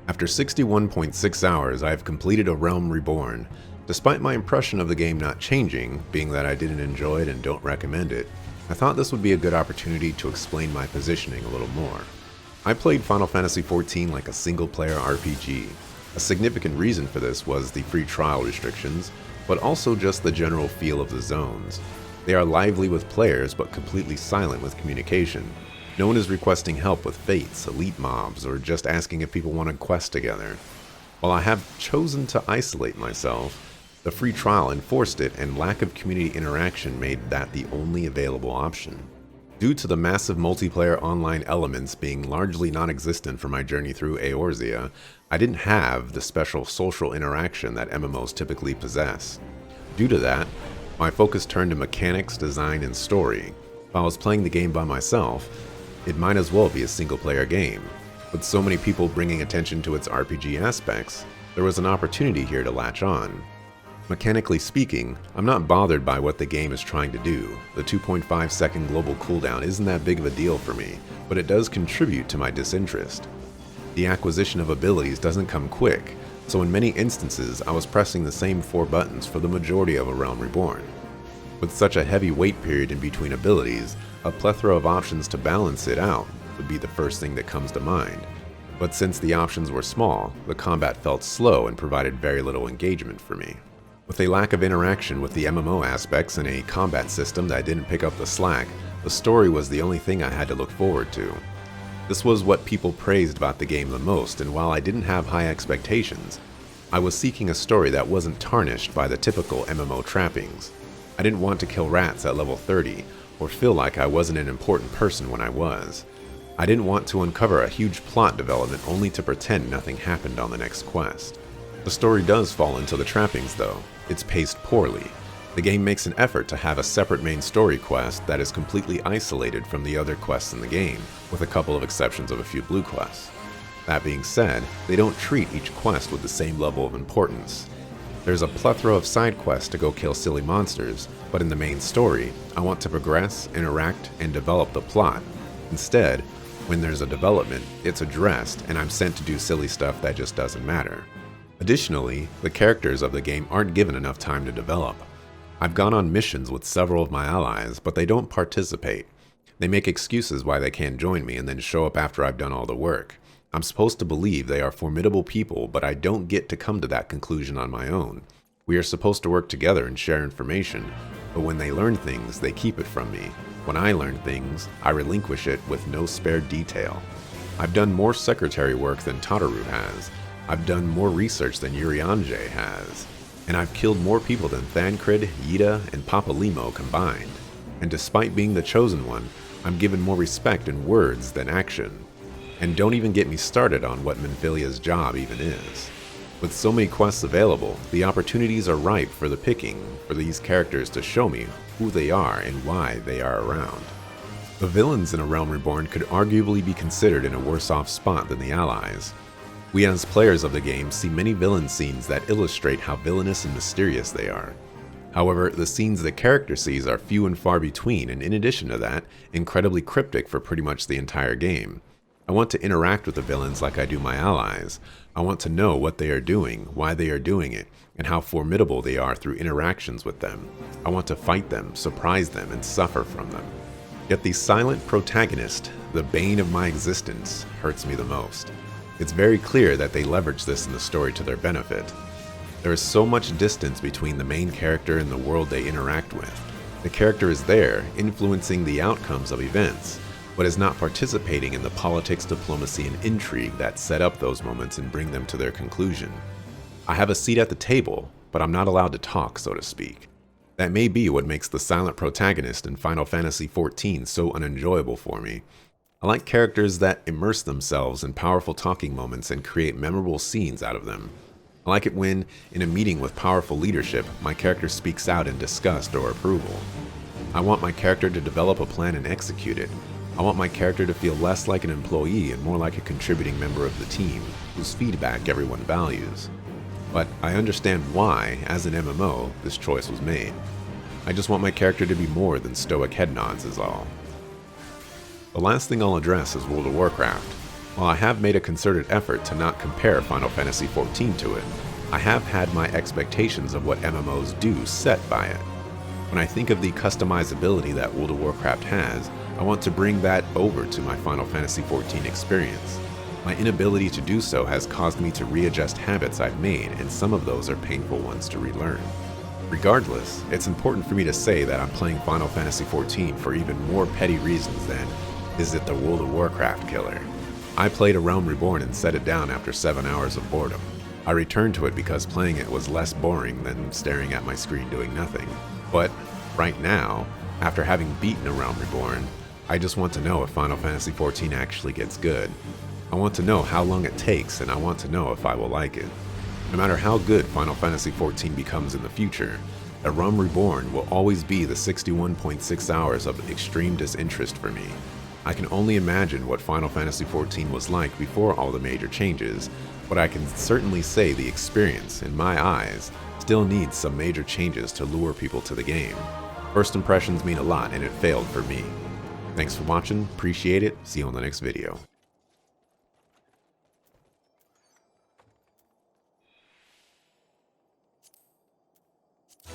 After 61.6 hours, I have completed A Realm Reborn. Despite my impression of the game not changing, being that I didn't enjoy it and don't recommend it, I thought this would be a good opportunity to explain my positioning a little more. I played Final Fantasy XIV like a single-player RPG. A significant reason for this was the free trial restrictions, but also just the general feel of the zones. They are lively with players, but completely silent with communication. No one is requesting help with fates, elite mobs, or just asking if people want to quest together. While I have chosen to isolate myself, the free trial enforced it, and lack of community interaction made that the only available option. Due to the massive multiplayer online elements being largely non-existent for my journey through Eorzea, I didn't have the special social interaction that MMOs typically possess. Due to that, my focus turned to mechanics, design, and story. If I was playing the game by myself, it might as well be a single-player game. With so many people bringing attention to its RPG aspects, there was an opportunity here to latch on. Mechanically speaking, I'm not bothered by what the game is trying to do. The 2.5 second global cooldown isn't that big of a deal for me, but it does contribute to my disinterest. The acquisition of abilities doesn't come quick, so in many instances I was pressing the same 4 buttons for the majority of A Realm Reborn. With such a heavy wait period in between abilities, a plethora of options to balance it out would be the first thing that comes to mind. But since the options were small, the combat felt slow and provided very little engagement for me. With a lack of interaction with the MMO aspects and a combat system that didn't pick up the slack, the story was the only thing I had to look forward to. This was what people praised about the game the most, and while I didn't have high expectations, I was seeking a story that wasn't tarnished by the typical MMO trappings. I didn't want to kill rats at level 30, or feel like I wasn't an important person when I was. I didn't want to uncover a huge plot development only to pretend nothing happened on the next quest. The story does fall into the trappings though. It's paced poorly. The game makes an effort to have a separate main story quest that is completely isolated from the other quests in the game, with a couple of exceptions of a few blue quests. That being said, they don't treat each quest with the same level of importance. There's a plethora of side quests to go kill silly monsters, but in the main story, I want to progress, interact, and develop the plot. Instead, when there's a development, it's addressed, and I'm sent to do silly stuff that just doesn't matter. Additionally, the characters of the game aren't given enough time to develop. I've gone on missions with several of my allies, but they don't participate. They make excuses why they can't join me and then show up after I've done all the work. I'm supposed to believe they are formidable people, but I don't get to come to that conclusion on my own. We are supposed to work together and share information, but when they learn things, they keep it from me. When I learn things, I relinquish it with no spare detail. I've done more secretary work than Tataru has. I've done more research than Urianger has. And I've killed more people than Thancred, Yida, and Papalimo combined. And despite being the chosen one, I'm given more respect in words than action. And don't even get me started on what Minfilia's job even is. With so many quests available, the opportunities are ripe for the picking for these characters to show me who they are and why they are around. The villains in A Realm Reborn could arguably be considered in a worse off spot than the allies. We as players of the game see many villain scenes that illustrate how villainous and mysterious they are. However, the scenes the character sees are few and far between, and in addition to that, incredibly cryptic for pretty much the entire game. I want to interact with the villains like I do my allies. I want to know what they are doing, why they are doing it, and how formidable they are through interactions with them. I want to fight them, surprise them, and suffer from them. Yet the silent protagonist, the bane of my existence, hurts me the most. It's very clear that they leverage this in the story to their benefit. There is so much distance between the main character and the world they interact with. The character is there, influencing the outcomes of events, but is not participating in the politics, diplomacy, and intrigue that set up those moments and bring them to their conclusion. I have a seat at the table, but I'm not allowed to talk, so to speak. That may be what makes the silent protagonist in Final Fantasy XIV so unenjoyable for me. I like characters that immerse themselves in powerful talking moments and create memorable scenes out of them. I like it when, in a meeting with powerful leadership, my character speaks out in disgust or approval. I want my character to develop a plan and execute it. I want my character to feel less like an employee and more like a contributing member of the team, whose feedback everyone values. But I understand why, as an MMO, this choice was made. I just want my character to be more than stoic head nods is all. The last thing I'll address is World of Warcraft. While I have made a concerted effort to not compare Final Fantasy XIV to it, I have had my expectations of what MMOs do set by it. When I think of the customizability that World of Warcraft has, I want to bring that over to my Final Fantasy XIV experience. My inability to do so has caused me to readjust habits I've made, and some of those are painful ones to relearn. Regardless, it's important for me to say that I'm playing Final Fantasy XIV for even more petty reasons than, is it the World of Warcraft killer? I played A Realm Reborn and set it down after 7 hours of boredom. I returned to it because playing it was less boring than staring at my screen doing nothing. But right now, after having beaten A Realm Reborn, I just want to know if Final Fantasy XIV actually gets good. I want to know how long it takes, and I want to know if I will like it. No matter how good Final Fantasy XIV becomes in the future, A Realm Reborn will always be the 61.6 hours of extreme disinterest for me. I can only imagine what Final Fantasy XIV was like before all the major changes, but I can certainly say the experience, in my eyes, still needs some major changes to lure people to the game. First impressions mean a lot, and it failed for me. Thanks for watching, appreciate it, see you on the next video.